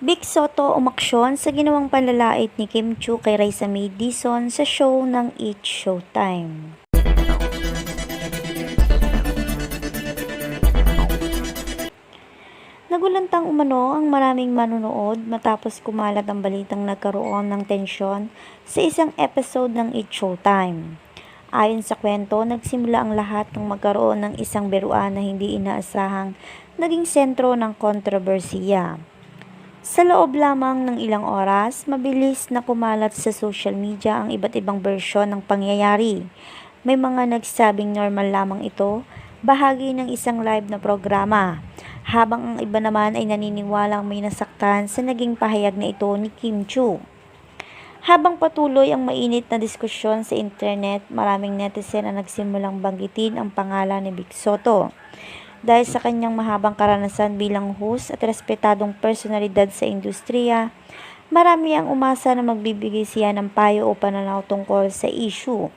Vic Soto umaksyon sa ginawang panlalait ni Kim Chiu kay Raisa May Dizon sa show ng It's Showtime. Nagulantang umano ang maraming manonood matapos kumalat ang balitang nagkaroon ng tensyon sa isang episode ng It's Showtime. Ayon sa kwento, nagsimula ang lahat ng magkaroon ng isang biruan na hindi inaasahang naging sentro ng kontrobersiya. Sa loob lamang ng ilang oras, mabilis na kumalat sa social media ang iba't ibang bersyon ng pangyayari. May mga nagsabing normal lamang ito, bahagi ng isang live na programa, habang ang iba naman ay naniniwalang may nasaktan sa naging pahayag na ito ni Kim Chiu. Habang patuloy ang mainit na diskusyon sa internet, maraming netizen ang nagsimulang banggitin ang pangalan ni Vic Soto. Dahil sa kanyang mahabang karanasan bilang host at respetadong personalidad sa industriya, marami ang umasa na magbibigay siya ng payo o pananaw tungkol sa issue.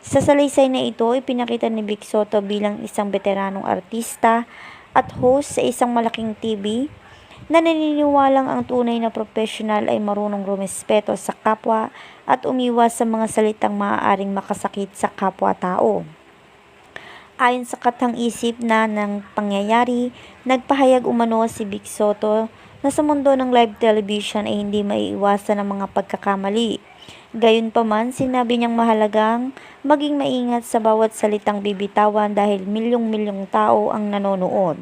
Sa salaysay na ito, ipinakita ni Vic Soto bilang isang veteranong artista at host sa isang malaking TV na naniniwalang ang tunay na profesional ay marunong rumespeto sa kapwa at umiwas sa mga salitang maaaring makasakit sa kapwa-tao. Ayon sa katang-isip na ng pangyayari, nagpahayag umano si Vic Soto na sa mundo ng live television ay hindi maiiwasan ang mga pagkakamali. Gayunpaman, sinabi niyang mahalagang maging maingat sa bawat salitang bibitawan dahil milyong-milyong tao ang nanonood.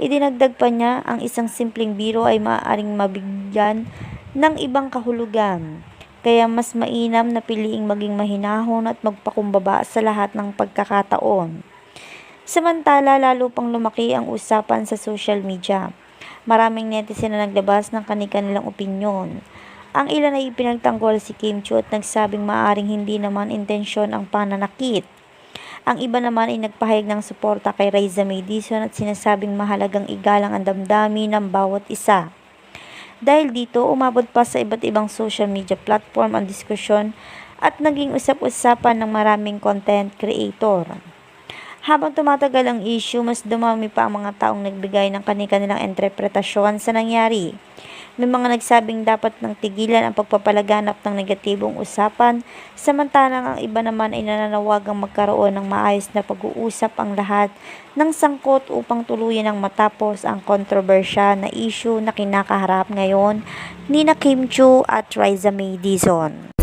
Idinagdag pa niya, ang isang simpleng biro ay maaaring mabigyan ng ibang kahulugan. Kaya mas mainam na piliing maging mahinahon at magpakumbaba sa lahat ng pagkakataon. Samantala, lalo pang lumaki ang usapan sa social media. Maraming netizen na naglabas ng kanilang opinyon. Ang ilan ay ipinagtanggol si Kim Chiu at nagsabing maaaring hindi naman intensyon ang pananakit. Ang iba naman ay nagpahayag ng suporta kay Raisa May Dizon at sinasabing mahalagang igalang ang damdamin ng bawat isa. Dahil dito, umabot pa sa iba't ibang social media platform ang diskusyon at naging usap-usapan ng maraming content creator. Habang tumatagal ang issue, mas dumami pa ang mga taong nagbigay ng kanilang interpretasyon sa nangyari. May mga nagsabing dapat nang tigilan ang pagpapalaganap ng negatibong usapan, samantalang ang iba naman ay nananawagang magkaroon ng maayos na pag-uusap ang lahat ng sangkot upang tuluyan ng matapos ang kontrobersya na issue na kinakaharap ngayon ni Kim Chiu at Raisa May Dizon.